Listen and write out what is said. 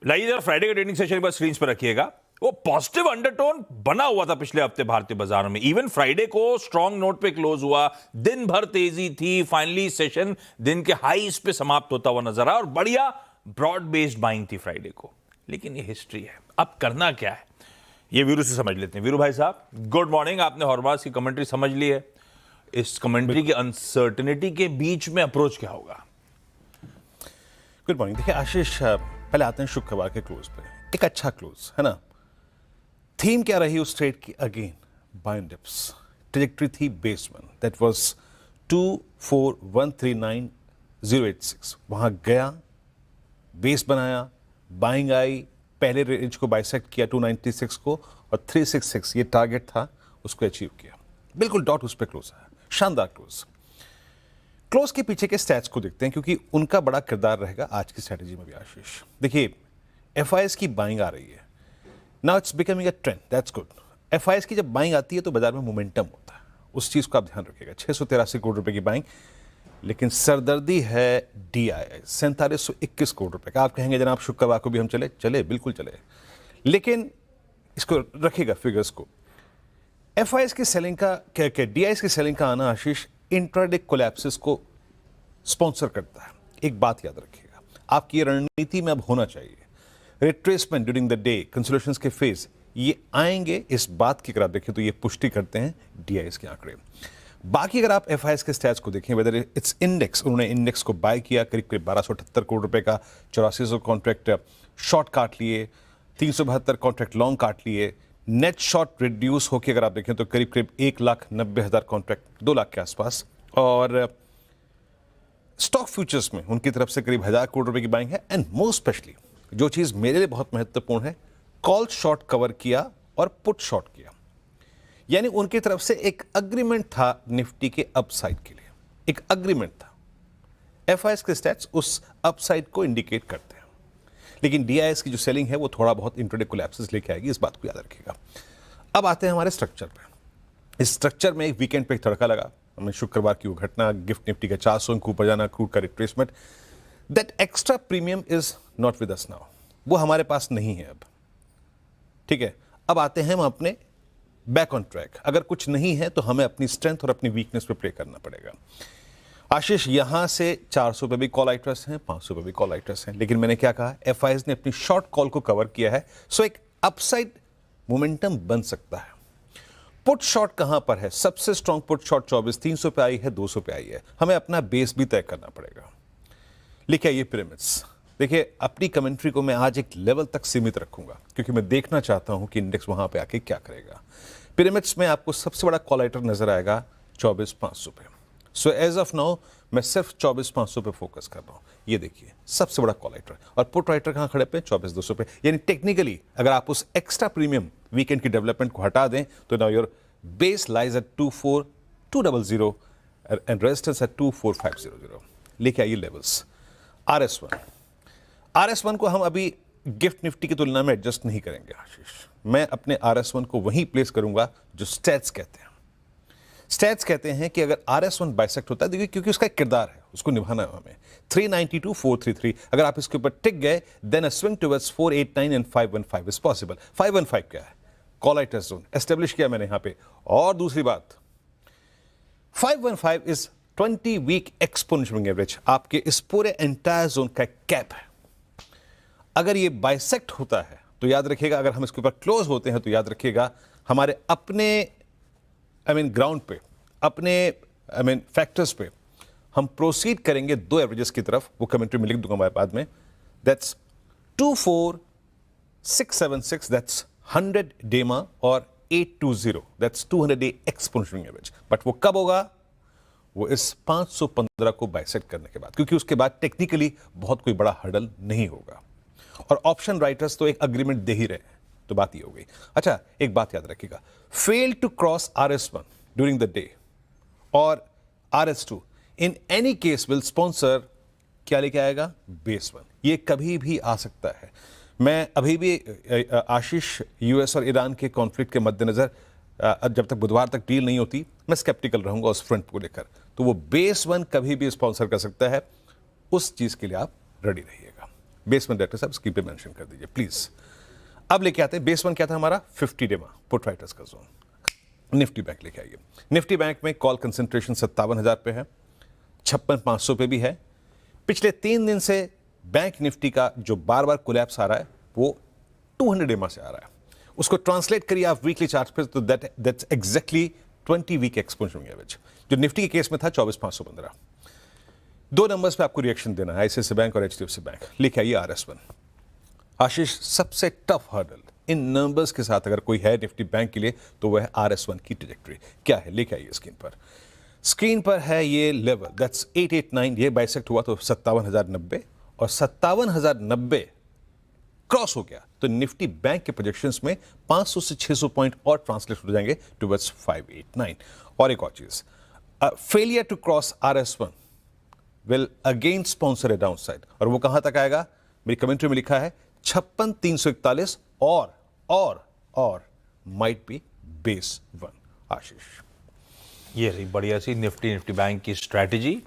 लाइए जरा फ्राइडे का ट्रेडिंग सेशन पर स्क्रीन पर रखिएगा। वो पॉजिटिव अंडरटोन बना हुआ था पिछले हफ्ते भारतीय बाजारों में। इवन फ्राइडे को स्ट्रॉन्ग नोट पे क्लोज हुआ, दिन भर तेजी थी, फाइनली सेशन दिन के हाईस पे समाप्त होता हुआ नजर आया और बढ़िया ब्रॉड बेस्ड बाइंग थी फ्राइडे को। लेकिन ये हिस्ट्री है, अब करना क्या है ये वीरू से समझ लेते हैं। वीरू भाई साहब, गुड मॉर्निंग। आपने हॉर्मास की कमेंट्री समझ ली है, इस कमेंट्री की अनसर्टेनिटी के बीच में अप्रोच क्या होगा? Good morning. देखिए आशीष, पहले आते हैं शुक्रवार के क्लोज पे। एक अच्छा क्लोज है ना। थीम क्या रही उस ट्रेड की? Again buy dips. ट्रैजेक्टरी थी बेस वन, दैट वाज 24139.086। वहां गया, बेस बनाया, बाइंग आई, पहले रेंज को बाइसेक्ट किया 296 को, और 366 ये टारगेट था, उसको अचीव किया। बिल्कुल डॉट उस पर क्लोज आया, शानदार क्लोज। क्लोज के पीछे के स्टैट्स को देखते हैं क्योंकि उनका बड़ा किरदार रहेगा आज की स्ट्रेटेजी में भी आशीष। देखिए एफआईएस की बाइंग आ रही है, now it's becoming a trend, that's good. FIS की जब बाइंग आती है तो बाजार में मोमेंटम होता है, उस चीज को आप ध्यान रखिएगा। 683 करोड़ रुपए की बाइंग, लेकिन सरदर्दी है डीआईआई 4721 करोड़ रुपए का। आप कहेंगे जनाब शुक्रवार को भी हम चले, बिल्कुल चले, लेकिन इसको रखिएगा फिगर्स को। एफआईएस की सेलिंग का क्या डीआईएस की सेलिंग का आना आशीष इंट्राडे कोलैप्सिस को स्पॉन्सर करता है। एक बात याद रखिएगा, आपकी रणनीति में अब होना चाहिए रिट्रेसमेंट ड्यूरिंग द डे, कंसोलिडेशंस के फेज ये आएंगे। इस बात की अगर आप देखें तो ये पुष्टि करते हैं डीआईएस के आंकड़े। बाकी अगर आप एफआईएस के स्टैट्स को देखें, वेदर इट्स इंडेक्स, उन्होंने इंडेक्स को बाय किया करीब 1278 करोड़ रुपए का, 8400 कॉन्ट्रैक्ट शॉर्ट काट लिए, 372 कॉन्ट्रैक्ट लॉन्ग काट लिए। नेट शॉर्ट रिड्यूस होकर अगर आप देखें तो करीब 1,90,000 कॉन्ट्रैक्ट, 2 लाख के आसपास। और स्टॉक फ्यूचर्स में उनकी तरफ से करीब 1000 करोड़ रुपए की बाइंग है। एंड मोस्ट स्पेशली जो चीज मेरे लिए बहुत महत्वपूर्ण है, कॉल शॉर्ट कवर किया और पुट शॉर्ट किया। यानी उनकी तरफ से एक अग्रीमेंट था निफ्टी के अपसाइड के लिए, एक अग्रीमेंट था। एफआईएस के स्टैट्स उस अपसाइड को इंडिकेट करते हैं, लेकिन डीआईएस की जो सेलिंग है वो थोड़ा बहुत इंट्राडे कोलैप्सेस लेके आएगी, इस बात को याद रखिएगा। अब आते हैं हमारे स्ट्रक्चर पे। इस स्ट्रक्चर में एक वीकेंड पे एक तड़का लगा हमें, शुक्रवार की वो घटना, गिफ्ट निफ्टी का 400 अंक ऊपर जाना, क्रूड का retracement. That extra premium is not with us now, वो हमारे पास नहीं है अब, ठीक है। अब आते हैं हम अपने बैक ऑन ट्रैक। अगर कुछ नहीं है तो हमें अपनी स्ट्रेंथ और अपनी वीकनेस पे प्ले करना पड़ेगा। आशीष, यहां से 400 पे भी कॉल आइटर्स हैं, 500 पे भी कॉल आइटर्स हैं, लेकिन मैंने क्या कहा, एफआईएस ने अपनी शॉर्ट कॉल को कवर किया है, सो एक अपसाइड मोमेंटम बन सकता है। पुट शॉर्ट कहां पर है? सबसे स्ट्रॉन्ग पुट शॉर्ट 24,300 पे आई है, 200 पे आई है। हमें अपना बेस भी तय करना पड़ेगा। लिखिए ये पिरामिड्स। देखिए अपनी कमेंट्री को मैं आज एक लेवल तक सीमित रखूंगा क्योंकि मैं देखना चाहता हूं कि इंडेक्स वहां पे आके क्या करेगा। पिरामिड्स में आपको सबसे बड़ा कॉल आइटर नजर आएगा 24,500 पे। सो एज ऑफ नाउ मैं सिर्फ 24,500 पे फोकस कर रहा हूं। ये देखिए सबसे बड़ा कॉल आइटर, और पुट राइटर कहां खड़े पे? 24,200 पे। यानी टेक्निकली अगर आप उस एक्स्ट्रा प्रीमियम वीकेंड की डेवलपमेंट को हटा दें तो now your base lies at 24,200 and resistance at 24,500। लेके आइए लेवल्स। RS1 को हम अभी गिफ्ट निफ्टी की तुलना में एडजस्ट नहीं करेंगे आशीष। मैं अपने RS1 को वहीं प्लेस करूंगा जो स्टैट्स कहते हैं। स्टैट्स कहते हैं कि अगर RS1 बाइसेक्ट होता है, देखिए क्योंकि उसका एक किरदार है, उसको निभाना है हमें। 392 433 अगर आप इसके ऊपर टिक गए, then a swing towards 489 and 515 is possible. 515 क्या है? कॉल आइटर जोन एस्टेब्लिश किया मैंने यहां पे। और दूसरी बात, 515 इज 20 वीक एक्सपोनेंशियल एवरेज, आपके इस पूरे एंटायर जोन का कैप है। अगर ये बाइसेक्ट होता है तो याद रखिएगा, अगर हम इसके ऊपर क्लोज होते हैं तो याद रखिएगा हमारे अपने ग्राउंड पे, अपने फैक्टर्स पे हम प्रोसीड करेंगे 2 एवरेजेस की तरफ। वो कमेंट्री में लिख दूंगा मैं बाद में। दैट्स 24676, दैट्स 100 डेमा, और 820, that's 200 day exponential average. But वो कब होगा? वो इस 515 को बाइसेक्ट करने के बाद, क्योंकि उसके बाद टेक्निकली बहुत कोई बड़ा हर्डल नहीं होगा। और ऑप्शन राइटर्स तो एक अग्रीमेंट दे ही रहे हैं, तो बात ये हो गई। अच्छा एक बात याद रखिएगा, fail to cross RS1 during the day और RS2 in any case will sponsor क्या लेके आएगा? बेस 1। ये कभी भी आ सकता है। मैं अभी भी आशीष यूएस और ईरान के कॉन्फ्लिक्ट के मद्देनजर जब तक बुधवार तक डील नहीं होती मैं स्केप्टिकल रहूंगा उस फ्रंट को लेकर। तो वो बेस 1 कभी भी स्पॉन्सर कर सकता है, उस चीज के लिए आप रेडी रहिएगा। बेस वन डायरेक्टर साहब स्क्रीन पे मेंशन कर दीजिए प्लीज। अब लेके आते हैं बेस वन क्या था हमारा 50 डे पुट राइटर्स का जोन। निफ्टी बैंक लेके आइए। निफ्टी बैंक में कॉल कंसेंट्रेशन 57,000 पे है, 56,500 पे भी है। पिछले 3 दिन से बैंक निफ्टी का जो बार बार कोलैप्स आ रहा है वो 200 डेमा से आ रहा है। उसको ट्रांसलेट करिए आप वीकली चार्ट पे तो that's exactly 20 week exponential average, जो निफ्टी के केस में था 24,515। 2 नंबर्स पे आपको रिएक्शन देना है, आईसीआईसीआई बैंक और एचडीएफसी बैंक। लेके आइए RS1। आशीष, सबसे टफ हर्डल इन नंबर्स के साथ अगर कोई है निफ्टी बैंक के लिए तो वह है RS1 की ट्रैजेक्टरी। क्या है लेके आइए स्क्रीन पर। स्क्रीन पर है ये लेवल दैट्स 889, ये बाइसेक्ट हुआ तो 57,090 और 57,090 क्रॉस हो गया तो निफ्टी बैंक के प्रोजेक्शंस में 500 से 600 पॉइंट और ट्रांसलेट हो जाएंगे टुवर्ड्स 589। और एक और चीज, failure to cross RS1 will again sponsor a downside, और वो कहां तक आएगा? मेरी कमेंट्री में लिखा है 56,341 और माइट बी बेस वन। आशीष, ये रही बढ़िया सी निफ्टी बैंक की स्ट्रैटेजी।